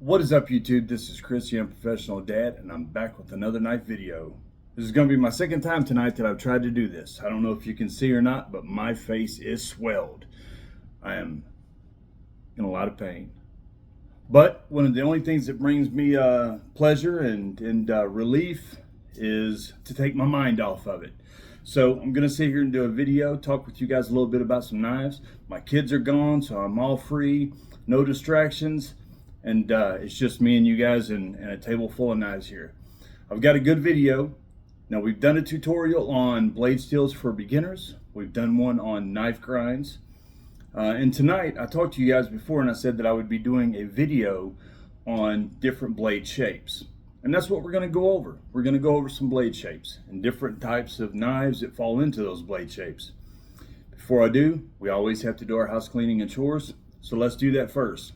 What is up, YouTube? This is Chris, the Unprofessional Dad, and I'm back with another knife video. This is going to be my second time tonight that I've tried to do this. I don't know if you can see or not, but my face is swelled. I am in a lot of pain. But one of the only things that brings me pleasure and relief is to take my mind off of it. So I'm going to sit here and do a video, talk with you guys a little bit about some knives. My kids are gone, so I'm all free, no distractions. And it's just me and you guys and a table full of knives here. I've got a good video. Now, we've done a tutorial on blade steels for beginners. We've done one on knife grinds. And tonight, I talked to you guys before and I said that I would be doing a video on different blade shapes. And that's what we're going to go over. We're going to go over some blade shapes and different types of knives that fall into those blade shapes. Before I do, we always have to do our house cleaning and chores. So let's do that first.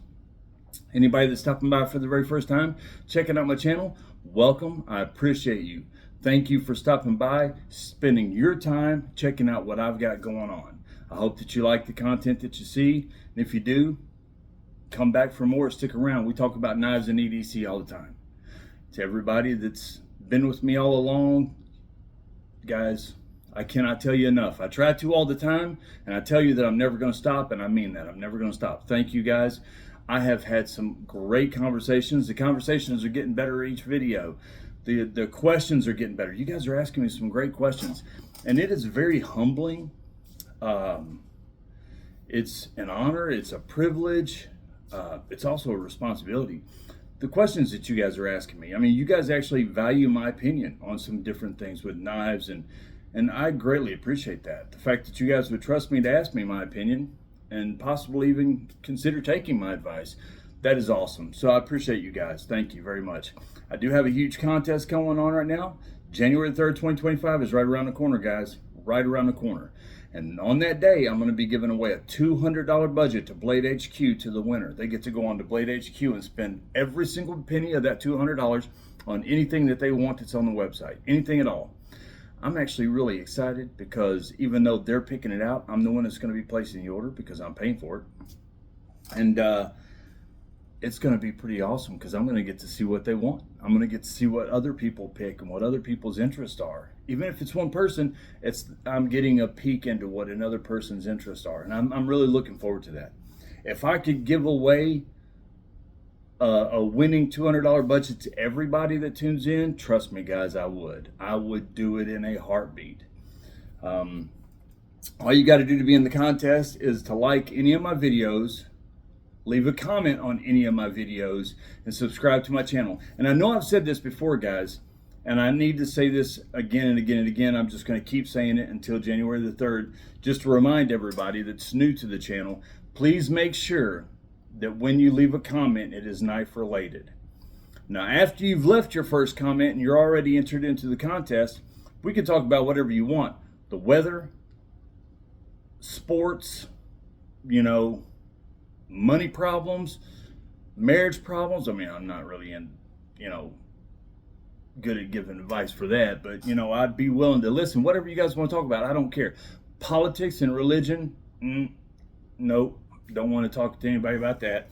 Anybody that's stopping by for the very first time, checking out my channel, welcome. I appreciate you. Thank you for stopping by, spending your time checking out what I've got going on. I hope that you like the content that you see. And if you do, come back for more, stick around. We talk about knives and EDC all the time. To everybody that's been with me all along, guys, I cannot tell you enough. I try to all the time, and I tell you that I'm never going to stop, and I mean that. I'm never going to stop. Thank you, guys. I have had some great conversations. The conversations are getting better each video. The questions are getting better. You guys are asking me some great questions, and it is very humbling. It's an honor. It's a privilege. It's also a responsibility. The questions that you guys are asking me, I mean, you guys actually value my opinion on some different things with knives, and I greatly appreciate that. The fact that you guys would trust me to ask me my opinion and possibly even consider taking my advice, that is awesome. So I appreciate you guys. Thank you very much. I do have a huge contest going on right now. January 3rd, 2025 is right around the corner, guys. Right around the corner. And on that day, I'm going to be giving away a $200 budget to Blade HQ to the winner. They get to go on to Blade HQ and spend every single penny of that $200 on anything that they want that's on the website. Anything at all. I'm actually really excited because even though they're picking it out, I'm the one that's going to be placing the order because I'm paying for it. And it's going to be pretty awesome because I'm going to get to see what they want. I'm going to get to see what other people pick and what other people's interests are. Even if it's one person, I'm getting a peek into what another person's interests are. And I'm really looking forward to that. If I could give away a winning $200 budget to everybody that tunes in, trust me, guys, I would do it in a heartbeat. All you got to do to be in the contest is to like any of my videos, leave a comment on any of my videos, and subscribe to my channel. And I know I've said this before, guys, and I need to say this again and again and again. I'm just going to keep saying it until January the 3rd, just to remind everybody that's new to the channel, please make sure that when you leave a comment, it is knife related. Now, after you've left your first comment and you're already entered into the contest, we can talk about whatever you want. The weather, sports, money problems, marriage problems. I mean, I'm not really good at giving advice for that, but I'd be willing to listen. Whatever you guys want to talk about, I don't care. Politics and religion, nope. Don't want to talk to anybody about that.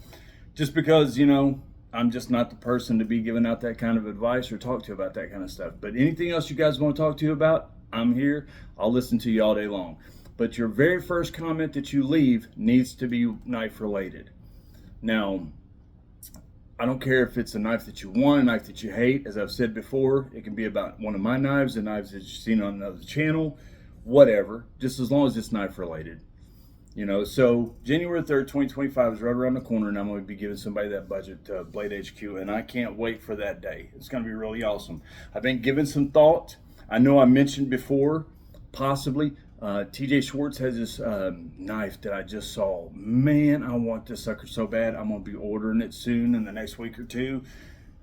Just because, I'm just not the person to be giving out that kind of advice or talk to about that kind of stuff. But anything else you guys want to talk to about, I'm here. I'll listen to you all day long. But your very first comment that you leave needs to be knife related. Now, I don't care if it's a knife that you want, a knife that you hate. As I've said before, it can be about one of my knives, the knives that you've seen on another channel, whatever, just as long as it's knife related. So January 3rd, 2025 is right around the corner, and I'm going to be giving somebody that budget to Blade HQ, and I can't wait for that day. It's going to be really awesome. I've been giving some thought. I know I mentioned before, possibly, TJ Schwartz has this knife that I just saw. Man, I want this sucker so bad. I'm going to be ordering it soon in the next week or two.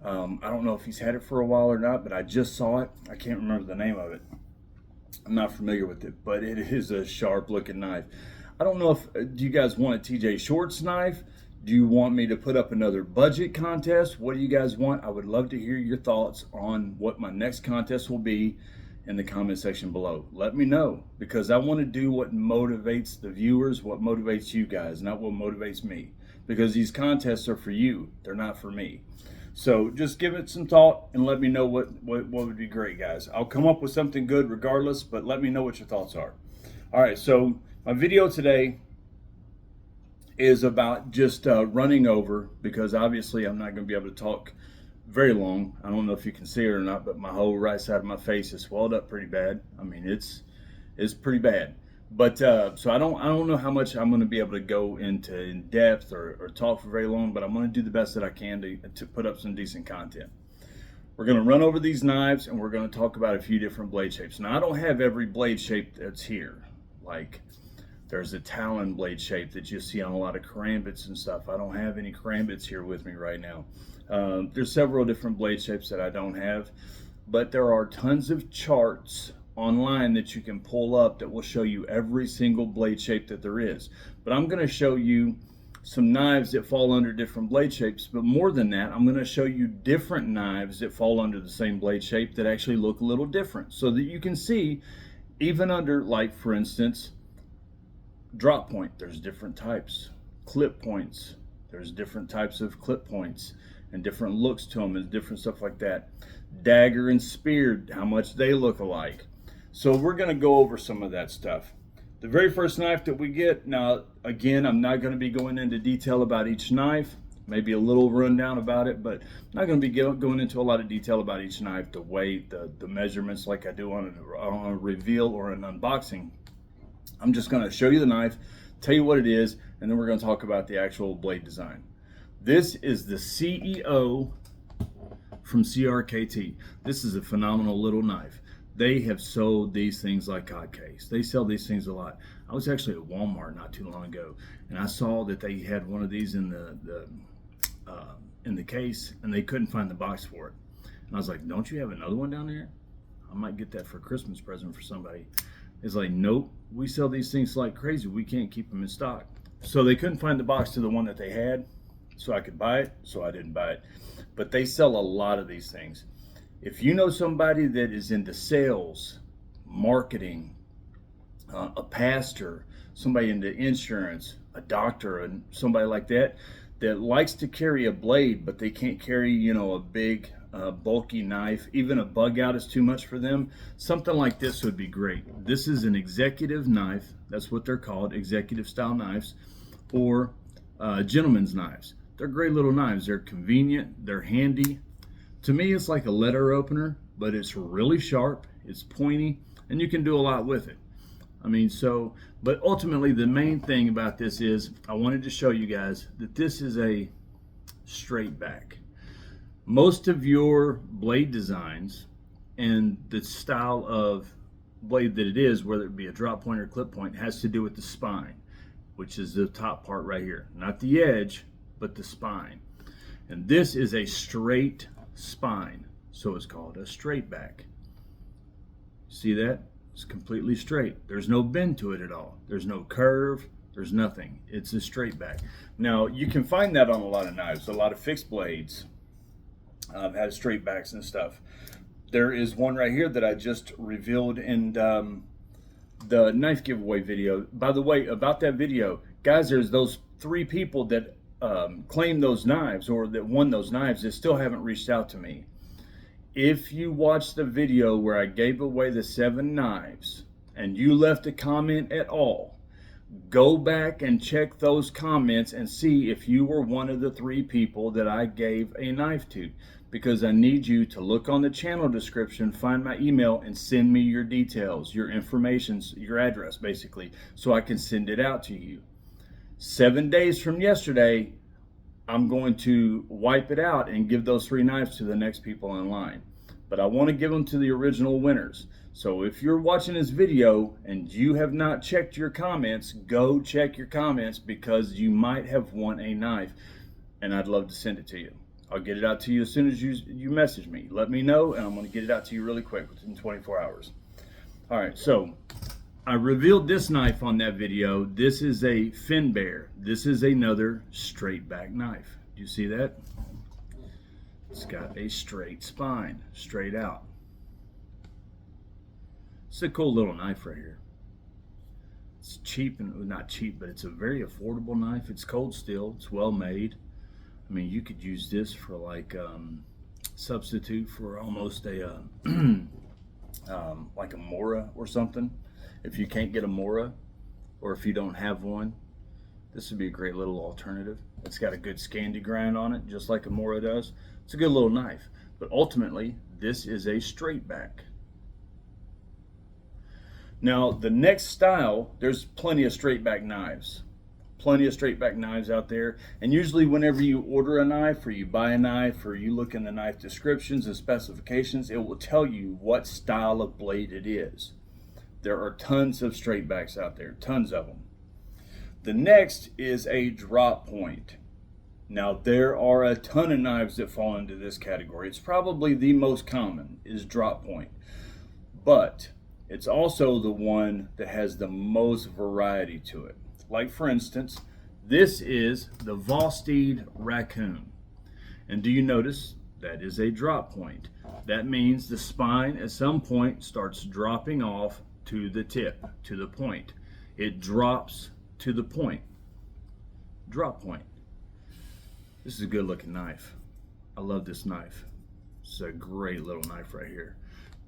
I don't know if he's had it for a while or not, but I just saw it. I can't remember the name of it. I'm not familiar with it, but it is a sharp-looking knife. I don't know if, do you guys want a TJ Schwartz knife? Do you want me to put up another budget contest? What do you guys want? I would love to hear your thoughts on what my next contest will be in the comment section below. Let me know, because I want to do what motivates the viewers, what motivates you guys, not what motivates me. because these contests are for you. They're not for me. So just give it some thought and let me know what would be great, guys. I'll come up with something good regardless, but let me know what your thoughts are. All right, so my video today is about just running over, because obviously I'm not going to be able to talk very long. I don't know if you can see it or not, but my whole right side of my face is swelled up pretty bad. I mean, it's pretty bad. But so I don't know how much I'm going to be able to go into in depth or talk for very long, but I'm going to do the best that I can to put up some decent content. We're going to run over these knives and we're going to talk about a few different blade shapes. Now, I don't have every blade shape that's here. Like, there's a talon blade shape that you see on a lot of karambits and stuff. I don't have any karambits here with me right now. There's several different blade shapes that I don't have, but there are tons of charts online that you can pull up that will show you every single blade shape that there is. But I'm going to show you some knives that fall under different blade shapes, but more than that, I'm going to show you different knives that fall under the same blade shape that actually look a little different, so that you can see, even under, like, for instance, drop point, there's different types. Clip points, there's different types of clip points and different looks to them and different stuff like that. Dagger and spear, how much they look alike. So we're going to go over some of that stuff. The very first knife that we get, now again, I'm not going to be going into detail about each knife, maybe a little rundown about it, but I'm not going to be going into a lot of detail about each knife, the weight, the measurements, like I do on a reveal or an unboxing. I'm just going to show you the knife, tell you what it is, and then we're going to talk about the actual blade design. This is the CEO from CRKT. This is a phenomenal little knife. They have sold these things like hotcakes. They sell these things a lot. I was actually at Walmart not too long ago, and I saw that they had one of these in the case, and they couldn't find the box for it. And I was like, "Don't you have another one down there? I might get that for a Christmas present for somebody." It's like, "Nope, we sell these things like crazy. We can't keep them in stock." So they couldn't find the box to the one that they had, so I could buy it, so I didn't buy it. But they sell a lot of these things. If you know somebody that is into sales, marketing, a pastor, somebody into insurance, a doctor, and somebody like that, that likes to carry a blade, but they can't carry, you know, a big, bulky knife, even a bug out is too much for them, something like this would be great. This is an executive knife. That's what they're called, executive style knives, or gentleman's knives. They're great little knives. They're convenient, they're handy. To me, it's like a letter opener, but it's really sharp, it's pointy, and you can do a lot with it. I mean, so, but ultimately the main thing about this is I wanted to show you guys that this is a straight back. Most of your blade designs and the style of blade that it is, whether it be a drop point or clip point, has to do with the spine, which is the top part right here. Not the edge, but the spine. And this is a straight spine, so it's called a straight back. See that? It's completely straight. There's no bend to it at all. There's no curve. There's nothing. It's a straight back. Now, you can find that on a lot of knives. A lot of fixed blades have straight backs and stuff. There is one right here that I just revealed in the knife giveaway video. By the way, about that video, guys, there's those 3 people that claim those knives, or that won those knives, that still haven't reached out to me. If you watched the video where I gave away the 7 knives and you left a comment at all, go back and check those comments and see if you were one of the 3 people that I gave a knife to, because I need you to look on the channel description, find my email, and send me your details, your information, your address basically, so I can send it out to you. 7 days from yesterday, I'm going to wipe it out and give those 3 knives to the next people in line. But I want to give them to the original winners. So if you're watching this video and you have not checked your comments, go check your comments, because you might have won a knife, and I'd love to send it to you. I'll get it out to you as soon as you message me. Let me know, and I'm going to get it out to you really quick, within 24 hours. All right, so I revealed this knife on that video. This is a Finbear. This is another straight back knife. Do you see that? It's got a straight spine, straight out. It's a cool little knife right here. It's cheap, and well, not cheap, but it's a very affordable knife. It's cold steel. It's well made. I mean, you could use this for like substitute for almost a like a Mora or something. If you can't get a Mora, or if you don't have one, this would be a great little alternative. It's got a good Scandi grind on it, just like a Mora does. It's a good little knife. But ultimately, this is a straight back. Now, the next style, there's plenty of straight back knives. Plenty of straight back knives out there. And usually whenever you order a knife or you buy a knife or you look in the knife descriptions and specifications, it will tell you what style of blade it is. There are tons of straight backs out there, tons of them. The next is a drop point. Now, there are a ton of knives that fall into this category. It's probably the most common is drop point. But it's also the one that has the most variety to it. Like, for instance, this is the Vosteed Raccoon. And do you notice that is a drop point? That means the spine at some point starts dropping off to the tip, to the point. It drops to the point. Drop point. This is a good looking knife. I love this knife. It's a great little knife right here.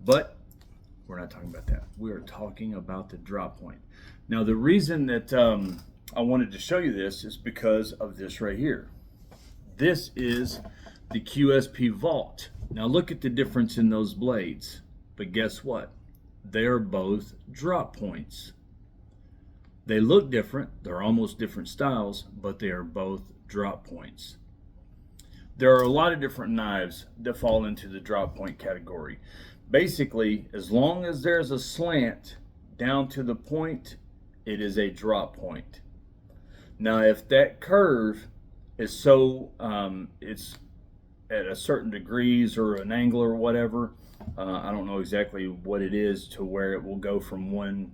But we're not talking about that. We are talking about the drop point. Now, the reason that I wanted to show you this is because of this right here. This is the QSP Vault. Now, look at the difference in those blades. But guess what? They're both drop points. They look different. They're almost different styles, but they are both drop points. There are a lot of different knives that fall into the drop point category. Basically, as long as there's a slant down to the point, it is a drop point. Now, if that curve is so, it's at a certain degrees or an angle or whatever, I don't know exactly what it is to where it will go from one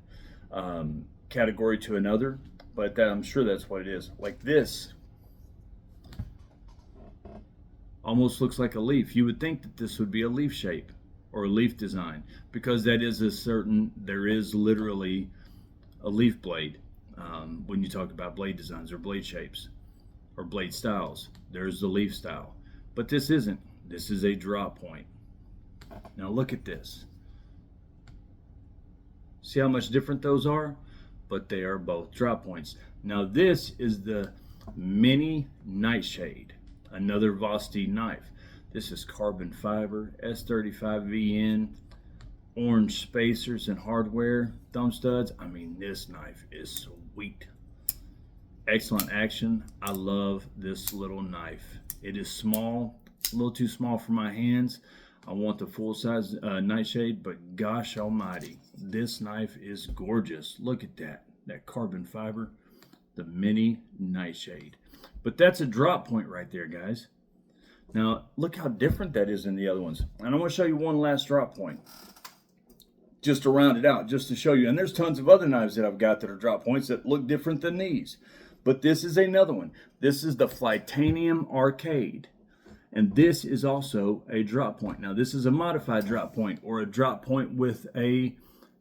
category to another, but I'm sure that's what it is. Like this almost looks like a leaf. You would think that this would be a leaf shape or a leaf design, because that is there is literally a leaf blade when you talk about blade designs or blade shapes or blade styles. There's the leaf style, but this isn't. This is a drop point. Now look at this. See how much different those are? But they are both drop points. Now this is the Mini Nightshade, another Vosteed knife. This is carbon fiber, S35VN, orange spacers and hardware, thumb studs. I mean, this knife is sweet. Excellent action. I love this little knife. It is small, a little too small for my hands. I want the full-size Nightshade, but gosh almighty, this knife is gorgeous. Look at that carbon fiber, the Mini Nightshade. But that's a drop point right there, guys. Now, look how different that is than the other ones. And I want to show you one last drop point, just to round it out, just to show you. And there's tons of other knives that I've got that are drop points that look different than these. But this is another one. This is the Flytanium Arcade. And this is also a drop point. Now, this is a modified drop point, or a drop point with a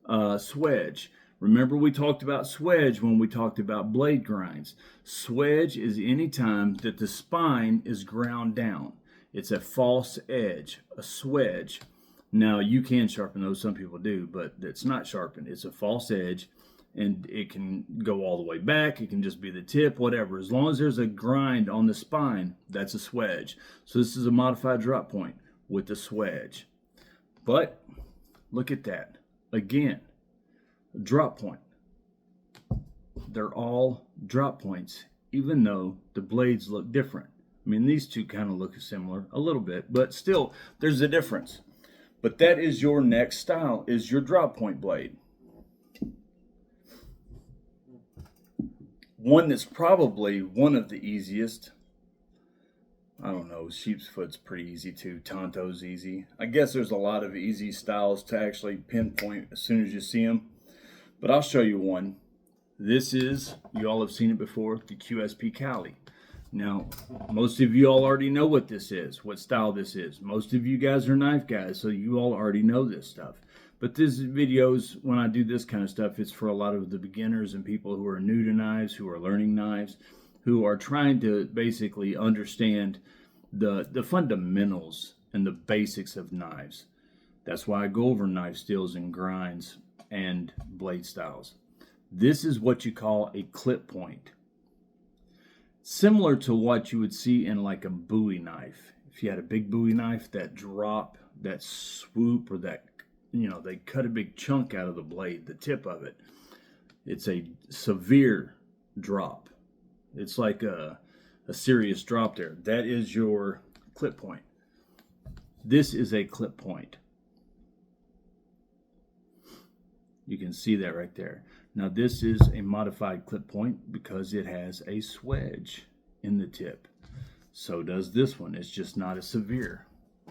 swedge. Remember, we talked about swedge when we talked about blade grinds. Swedge is any time that the spine is ground down. It's a false edge, a swedge. Now, you can sharpen those, some people do, but it's not sharpened. It's a false edge, and it can go all the way back. It can just be the tip, whatever. As long as there's a grind on the spine, that's a swedge. So this is a modified drop point with the swedge. But look at that. Again, drop point. They're all drop points, even though the blades look different. I mean, these two kind of look similar a little bit, but still, there's a difference. But that is your next style, is your drop point blade. One that's probably one of the easiest. I don't know, sheep's foot's pretty easy too. Tonto's easy. I guess there's a lot of easy styles to actually pinpoint as soon as you see them. But I'll show you one. This is, you all have seen it before, the QSP Cali. Now, most of you all already know what this is, what style this is. Most of you guys are knife guys, so you all already know this stuff. But these videos, when I do this kind of stuff, it's for a lot of the beginners and people who are new to knives, who are learning knives, who are trying to basically understand the fundamentals and the basics of knives. That's why I go over knife steels and grinds and blade styles. This is what you call a clip point. Similar to what you would see in like a Bowie knife. If you had a big Bowie knife, that drop, that swoop, or that, they cut a big chunk out of the blade, the tip of it. It's a severe drop. It's like a serious drop there. That is your clip point. This is a clip point. You can see that right there. Now this is a modified clip point because it has a swedge in the tip. So does this one. It's just not as severe.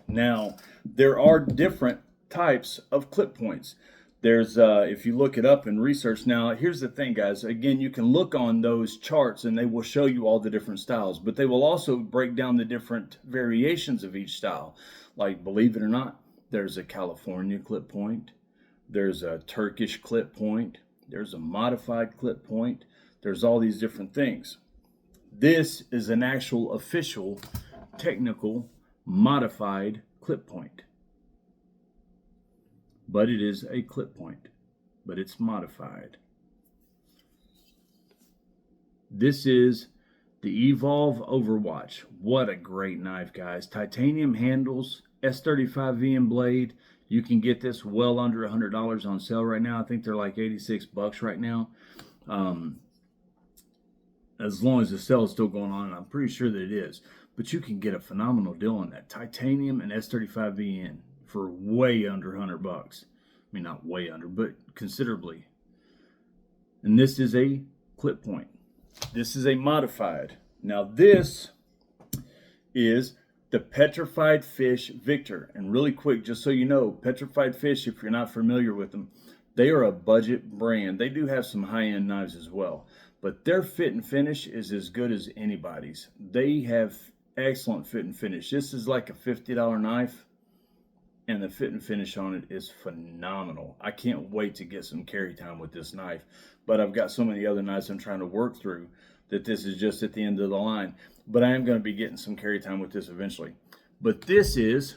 Now there are different types of clip points. There's if you look it up and research. Now here's the thing, guys. Again, you can look on those charts and they will show you all the different styles, but they will also break down the different variations of each style. Like, believe it or not, there's a California clip point, there's a Turkish clip point, there's a modified clip point, there's all these different things. This is an actual official technical modified clip point. But it is a clip point, but it's modified. This is the Evolve Overwatch. What a great knife, guys. Titanium handles, S35VN blade. You can get this well under $100 on sale right now. I think they're like 86 bucks right now. As long as the sale is still going on, and I'm pretty sure that it is. But you can get a phenomenal deal on that. Titanium and S35VN for way under 100 bucks. I mean, not way under, but considerably. And this is a clip point. This is a modified. Now this is the Petrified Fish Victor. And really quick, just so you know, Petrified Fish, if you're not familiar with them, they are a budget brand. They do have some high-end knives as well, but their fit and finish is as good as anybody's. They have excellent fit and finish. This is like a $50 knife, and the fit and finish on it is phenomenal. I can't wait to get some carry time with this knife, but I've got so many other knives I'm trying to work through that this is just at the end of the line. But I am going to be getting some carry time with this eventually. But this is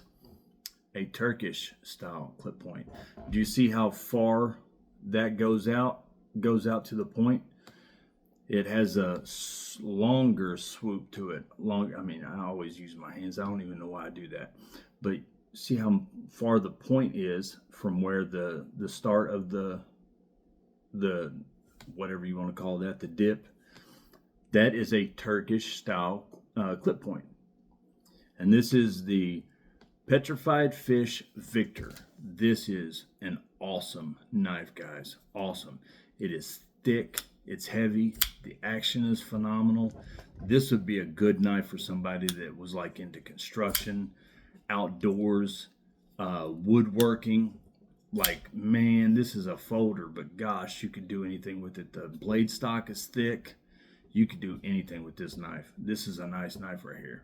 a Turkish style clip point. Do you see how far that goes out? Goes out to the point. It has a longer swoop to it. I mean, I always use my hands. I don't even know why I do that. But see how far the point is from where the start of the whatever you want to call that, the dip. That is a Turkish style clip point. And this is the Petrified Fish Victor. This is an awesome knife, guys. Awesome. It is thick. It's heavy. The action is phenomenal. This would be a good knife for somebody that was like into construction, outdoors, woodworking. Like, man, this is a folder, but gosh, you could do anything with it. The blade stock is thick. You could do anything with this knife. This is a nice knife right here.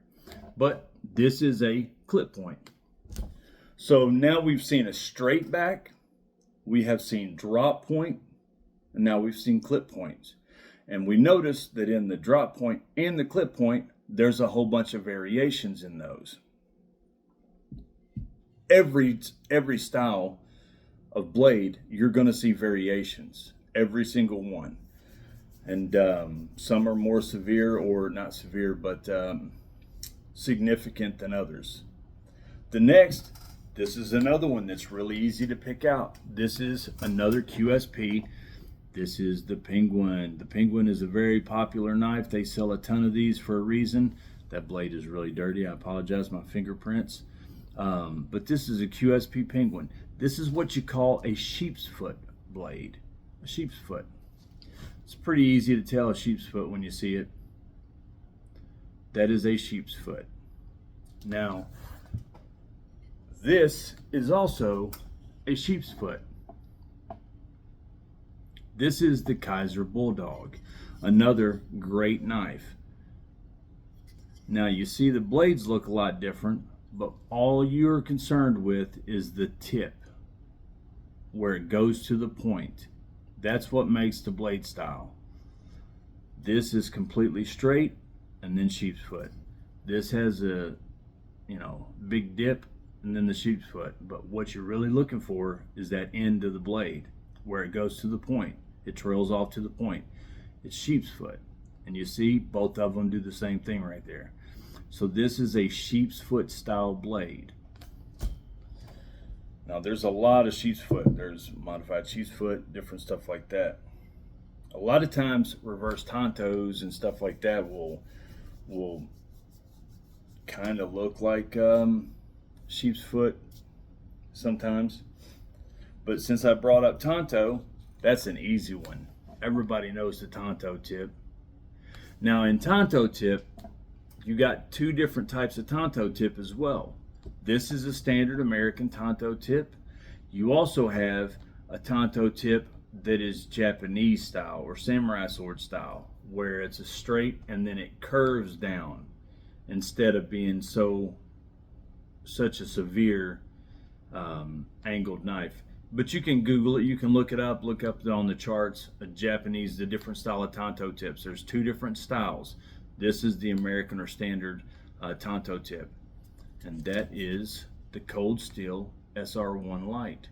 But this is a clip point. So now we've seen a straight back, we have seen drop point, and now we've seen clip points. And we noticed that in the drop point and the clip point, there's a whole bunch of variations in those. Every style of blade, you're going to see variations. Every single one. And some are more severe, or not severe, but significant than others. The next, this is another one that's really easy to pick out. This is another QSP. This is the Penguin. The Penguin is a very popular knife. They sell a ton of these for a reason. That blade is really dirty. I apologize, my fingerprints. But this is a QSP Penguin. This is what you call a sheep's foot blade. A sheep's foot. It's pretty easy to tell a sheep's foot when you see it. That is a sheep's foot. Now, this is also a sheep's foot. This is the Kaiser Bulldog, another great knife. Now you see the blades look a lot different, but all you're concerned with is the tip. where it goes to the point. That's what makes the blade style. This is completely straight and then sheep's foot. This has a, big dip and then the sheep's foot. But what you're really looking for is that end of the blade where it goes to the point. It trails off to the point. It's sheep's foot. And you see both of them do the same thing right there. So this is a sheep's foot style blade. Now there's a lot of sheep's foot. There's modified sheep's foot, different stuff like that. A lot of times reverse tantos and stuff like that will kind of look like sheep's foot sometimes. But since I brought up tanto, that's an easy one. Everybody knows the tanto tip. Now in tanto tip, you got two different types of tanto tip as well. This is a standard American tanto tip. You also have a tanto tip that is Japanese style or samurai sword style, where it's a straight and then it curves down instead of being such a severe angled knife. But you can Google it, you can look it up, look up on the charts, the different style of tanto tips. There's two different styles. This is the American or standard tanto tip, and that is the Cold Steel SR1 Light.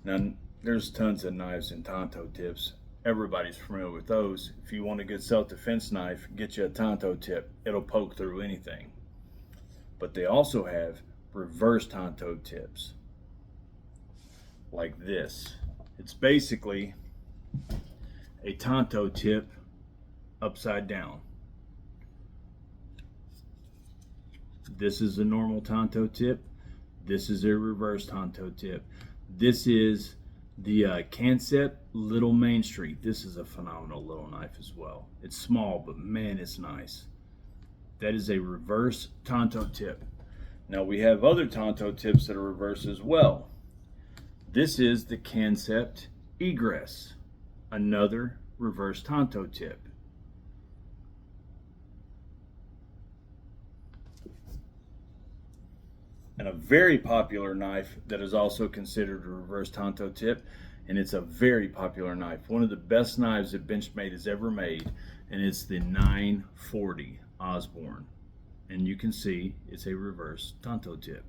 Now, there's tons of knives and tanto tips. Everybody's familiar with those. If you want a good self-defense knife, get you a tanto tip. It'll poke through anything. But they also have reverse tanto tips, like this. It's basically a tanto tip upside down. This is a normal tanto tip. This is a reverse tanto tip. This is the Kansept Little Main Street. This is a phenomenal little knife as well. It's small, but man, it's nice. That is a reverse tanto tip. Now we have other tanto tips that are reverse as well. This is the Kansept Egress, another reverse tanto tip. And a very popular knife that is also considered a reverse tanto tip, and it's a very popular knife. One of the best knives that Benchmade has ever made, and it's the 940 Osborne. And you can see it's a reverse tanto tip.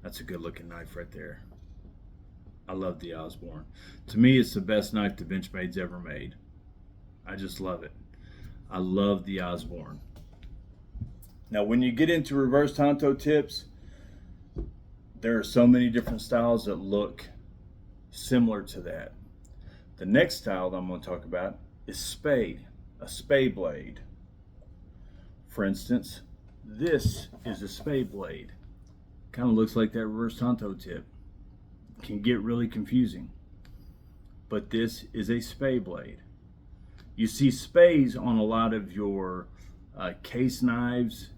That's a good looking knife right there. I love the Osborne. To me, it's the best knife that Benchmade's ever made. I just love it. I love the Osborne. Now, when you get into reverse tanto tips, there are so many different styles that look similar to that. The next style that I'm going to talk about is spade, a spade blade. For instance, this is a spade blade. Kind of looks like that reverse tanto tip. Can get really confusing. But this is a spade blade. You see spades on a lot of your case knives.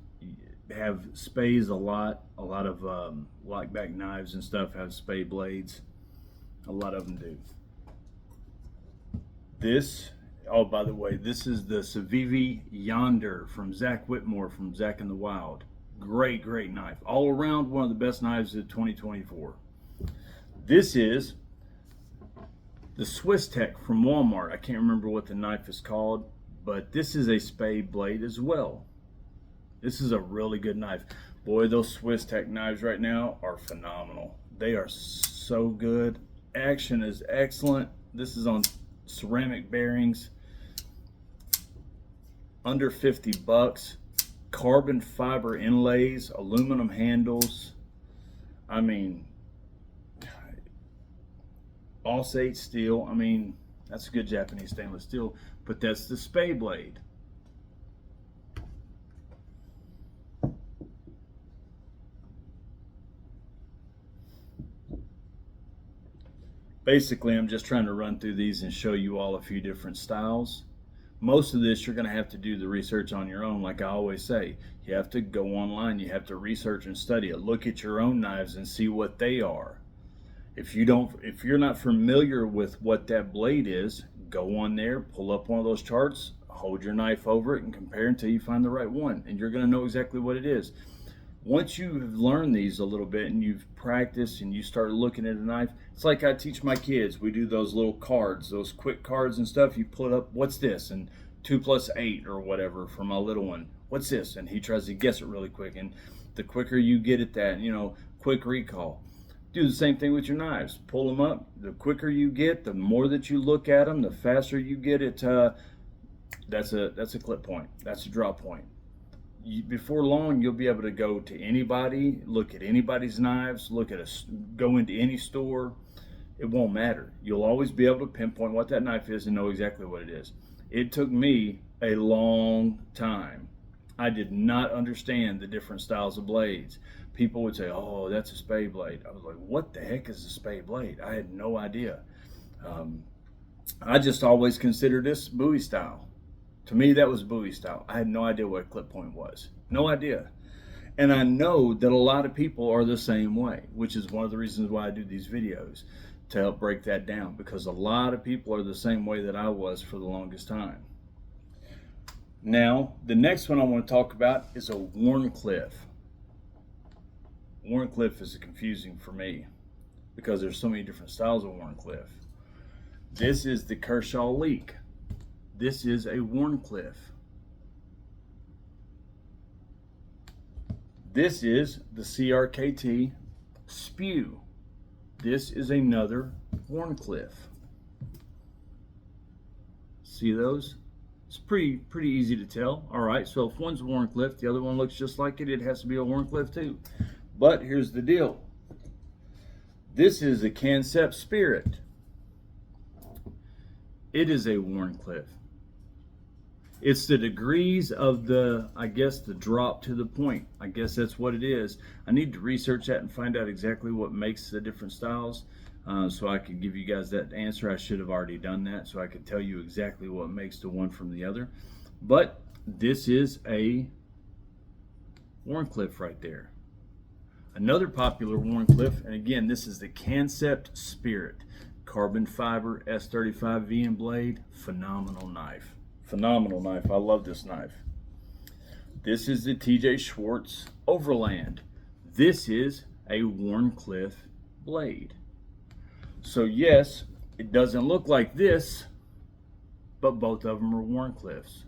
Have spades a lot of lockback knives and stuff have spade blades. A lot of them do. This, oh, by the way, this is the Civivi Yonder from Zach Whitmore from Zach in the Wild. Great knife. All around one of the best knives of 2024. This is the Swiss Tech from Walmart. I can't remember what the knife is called, but this is a spade blade as well. This is a really good knife. Boy, those Swiss Tech knives right now are phenomenal. They are so good. Action is excellent. This is on ceramic bearings. Under 50 bucks. Carbon fiber inlays, aluminum handles. I mean, All-Sate steel. I mean, that's a good Japanese stainless steel, but that's the spade blade. Basically, I'm just trying to run through these and show you all a few different styles. Most of this, you're going to have to do the research on your own. Like I always say, you have to go online. You have to research and study it. Look at your own knives and see what they are. If you're not familiar with what that blade is, go on there, pull up one of those charts, hold your knife over it and compare until you find the right one, and you're going to know exactly what it is. Once you've learned these a little bit and you've practiced and you start looking at a knife, it's like I teach my kids. We do those little cards, those quick cards and stuff. You put up, what's this? And 2 plus 8 or whatever for my little one. What's this? And he tries to guess it really quick. And the quicker you get at that, quick recall. Do the same thing with your knives. Pull them up. The quicker you get, the more that you look at them, the faster you get it. That's a clip point. That's a draw point. Before long, you'll be able to go to anybody, look at anybody's knives, go into any store. It won't matter. You'll always be able to pinpoint what that knife is and know exactly what it is. It took me a long time. I did not understand the different styles of blades. People would say, oh, that's a spade blade. I was like, what the heck is a spade blade? I had no idea. I just always considered this Bowie style. To me, that was Bowie style. I had no idea what a clip point was. No idea. And I know that a lot of people are the same way, which is one of the reasons why I do these videos, to help break that down, because a lot of people are the same way that I was for the longest time. Now, the next one I want to talk about is a Wharncliffe. Wharncliffe is confusing for me because there's so many different styles of Wharncliffe. This is the Kershaw Leek. This is a Wharncliffe. This is the CRKT Spew. This is another Wharncliffe. See those? It's pretty easy to tell. All right, so if one's a Wharncliffe, the other one looks just like it, it has to be a Wharncliffe too. But here's the deal. This is a Kansept Spirit. It is a Wharncliffe. It's the degrees of the drop to the point. I guess that's what it is. I need to research that and find out exactly what makes the different styles, so I could give you guys that answer. I should have already done that, so I could tell you exactly what makes the one from the other. But this is a Wharncliffe right there. Another popular Wharncliffe, and again, this is the Kansept Spirit. Carbon fiber S35 VN blade. Phenomenal knife. Phenomenal knife. I love this knife. This is the TJ Schwartz Overland. This is a Wharncliffe blade. So yes, it doesn't look like this, but both of them are Wharncliffes.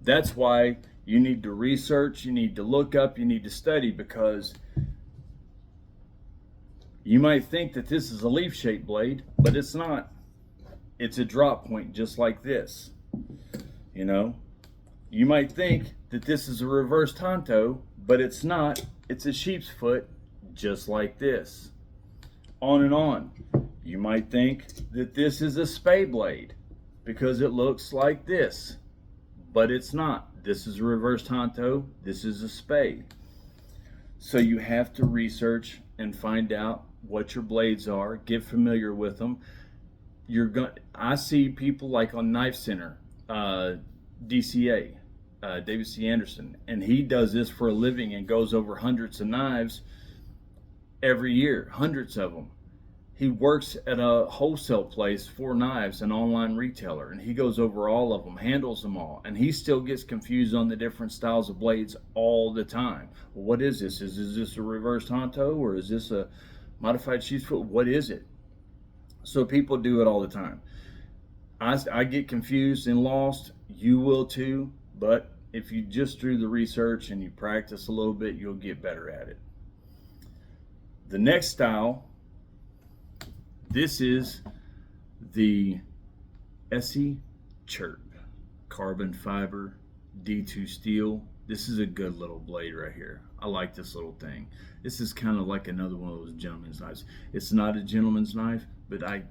That's why you need to research, you need to look up, you need to study, because you might think that this is a leaf-shaped blade, but it's not. It's a drop point just like this. You might think that this is a reverse tanto, but it's not. It's a sheep's foot just like this. On and on. You might think that this is a spade blade because it looks like this, but it's not. This is a reverse tanto, this is a spade. So you have to research and find out what your blades are, get familiar with them. I see people like on Knife Center, DCA, David C. Anderson, and he does this for a living and goes over hundreds of knives every year, hundreds of them. He works at a wholesale place for knives, an online retailer, and he goes over all of them, handles them all, and he still gets confused on the different styles of blades all the time. Well, what is this? Is this a reverse tanto, or is this a modified sheep's foot? What is it? So people do it all the time. I get confused and lost. You will too, but if you just do the research and you practice a little bit, you'll get better at it. The next style, this is the Essie Chirp carbon fiber D2 steel. This is a good little blade right here. I like this little thing. This is kind of like another one of those gentleman's knives. It's not a gentleman's knife, but I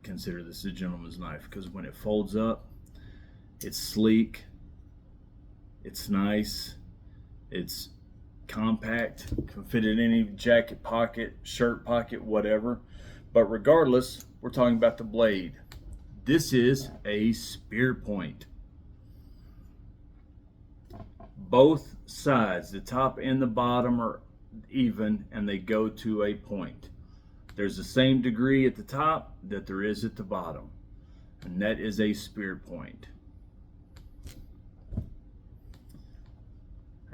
consider this a gentleman's knife because when it folds up, it's sleek, it's nice, it's compact, can fit in any jacket pocket, shirt pocket, whatever. But regardless, we're talking about the blade. This is a spear point. Both sides, the top and the bottom, are even and they go to a point. There's the same degree at the top that there is at the bottom. and that is a spear point.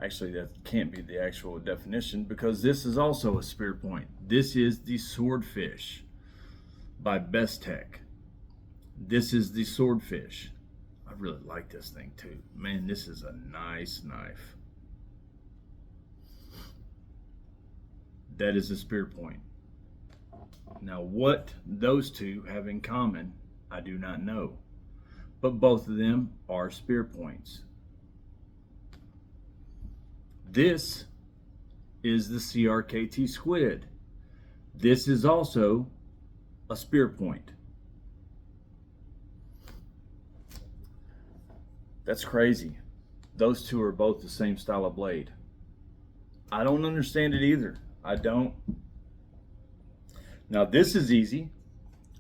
Actually, that can't be the actual definition, because this is also a spear point. This is the Swordfish by Bestech. This is the Swordfish. I really like this thing too. Man, this is a nice knife. That is a spear point. Now, what those two have in common, I do not know. But both of them are spear points. This is the CRKT Squid. This is also a spear point. That's crazy. Those two are both the same style of blade. I don't understand it either. I don't. Now this is easy.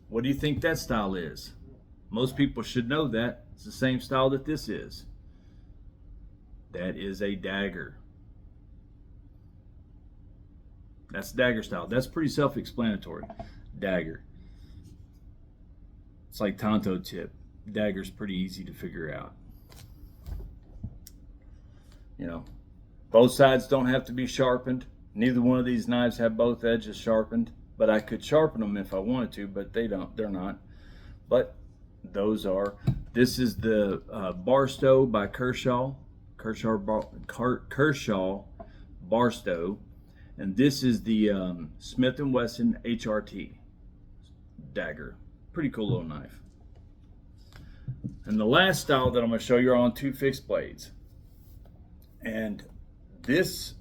What do you think that style is? Most people should know that. It's the same style that this is. That is a dagger. That's dagger style. That's pretty self-explanatory. Dagger. It's like Tonto tip. Dagger's pretty easy to figure out. You know, both sides don't have to be sharpened. Neither one of these knives have both edges sharpened, but I could sharpen them if I wanted to, but they don't. They're not. But those are. This is the Barstow by Kershaw. Kershaw Barstow. And this is the Smith & Wesson HRT dagger. Pretty cool little knife. And the last style that I'm going to show you are on two fixed blades. And this,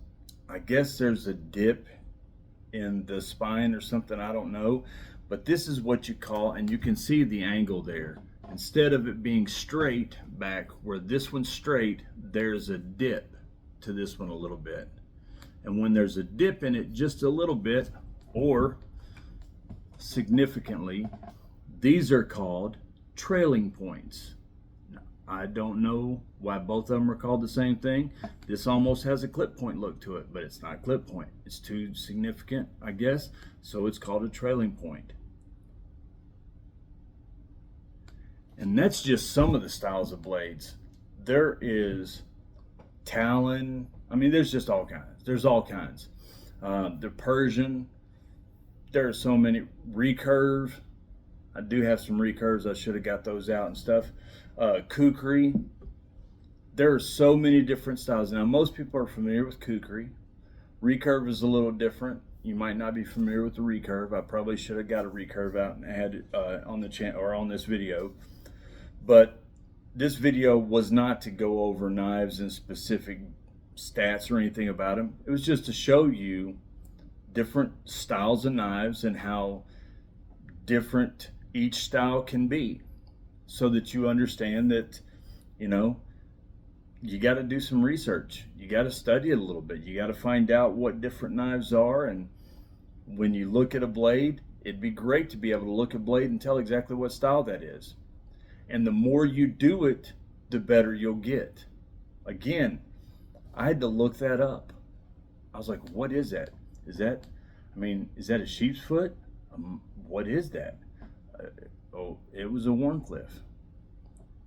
I guess there's a dip in the spine or something, I don't know. But this is what you call, and you can see the angle there. Instead of it being straight back, where this one's straight, there's a dip to this one a little bit. And when there's a dip in it just a little bit, or significantly, these are called trailing points. Now, I don't know why both of them are called the same thing. This almost has a clip point look to it, but it's not clip point. It's too significant, I guess, so it's called a trailing point. And that's just some of the styles of blades. There is Talon. I mean, there's just all kinds. There's all kinds. The Persian. There are so many. Recurve. I do have some recurves. I should have got those out and stuff. Kukri. There are so many different styles. Now, most people are familiar with Kukri. Recurve is a little different. You might not be familiar with the recurve. I probably should have got a recurve out and had it on the channel or on this video. But this video was not to go over knives and specific stats or anything about them. It was just to show you different styles of knives and how different each style can be, so that you understand that, you know, you got to do some research. You got to study it a little bit. You got to find out what different knives are. And when you look at a blade, it'd be great to be able to look at a blade and tell exactly what style that is. And the more you do it, the better you'll get. Again, I had to look that up. I was like, what is that? Is that a sheep's foot? What is that? Oh, it was a Wharncliffe.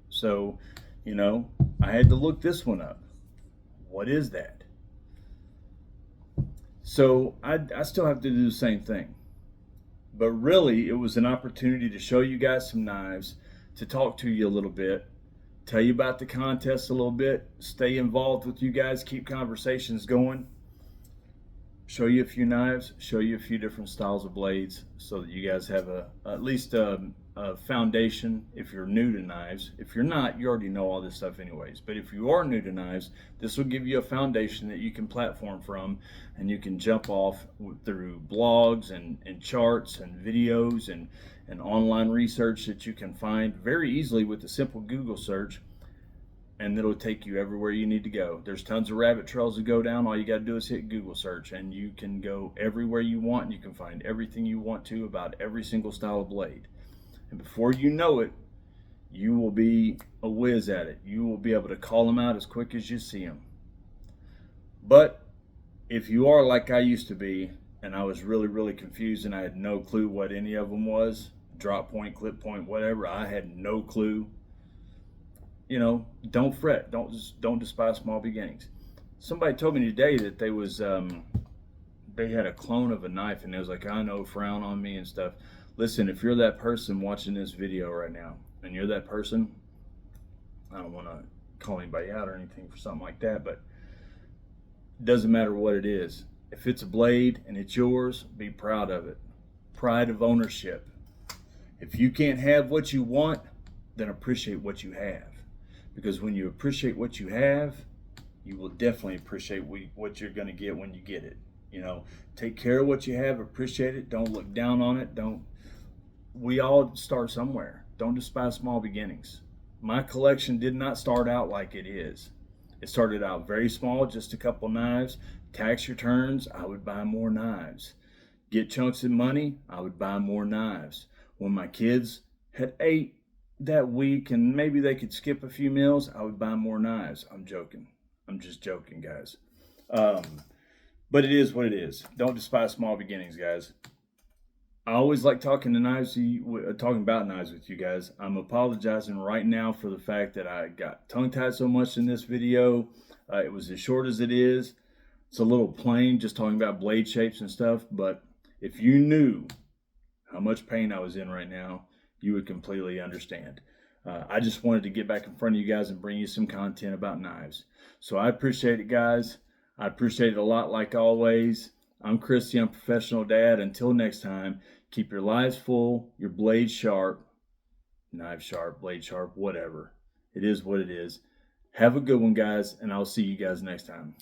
So, you know, I had to look this one up. What is that? So I still have to do the same thing. But really, it was an opportunity to show you guys some knives, to talk to you a little bit, tell you about the contest a little bit, stay involved with you guys, keep conversations going, show you a few knives, show you a few different styles of blades, so that you guys have at least a foundation if you're new to knives. If you're not, you already know all this stuff anyways. But if you are new to knives, this will give you a foundation that you can platform from, and you can jump off through blogs and charts and videos and online research that you can find very easily with a simple Google search, and it'll take you everywhere you need to go. There's tons of rabbit trails to go down. All you got to do is hit Google search, and you can go everywhere you want, and you can find everything you want to about every single style of blade. And before you know it, you will be a whiz at it. You will be able to call them out as quick as you see them. But if you are like I used to be, and I was really, really confused and I had no clue what any of them was, drop point, clip point, whatever. I had no clue. You know, don't fret. Don't despise small beginnings. Somebody told me today that they had a clone of a knife, and it was like, I know, frown on me and stuff. Listen, if you're that person watching this video right now, and you're that person, I don't want to call anybody out or anything for something like that, but it doesn't matter what it is. If it's a blade and it's yours, be proud of it. Pride of ownership. If you can't have what you want, then appreciate what you have. Because when you appreciate what you have, you will definitely appreciate what you're going to get when you get it. You know, take care of what you have, appreciate it. Don't look down on it. We all start somewhere. Don't despise small beginnings. My collection did not start out like it is. It started out very small, just a couple knives. Tax returns, I would buy more knives. Get chunks of money, I would buy more knives. When my kids had ate that week and maybe they could skip a few meals, I would buy more knives. I'm joking. I'm just joking, guys. But it is what it is. Don't despise small beginnings, guys. I always like talking about knives with you guys. I'm apologizing right now for the fact that I got tongue-tied so much in this video. It was as short as it is. It's a little plain, just talking about blade shapes and stuff. But if you knew how much pain I was in right now, you would completely understand. I just wanted to get back in front of you guys and bring you some content about knives. So I appreciate it, guys. I appreciate it a lot, like always. I'm Chris, the Unprofessional Dad. Until next time, keep your lives full, your blade sharp, knife sharp, blade sharp, whatever. It is what it is. Have a good one, guys, and I'll see you guys next time.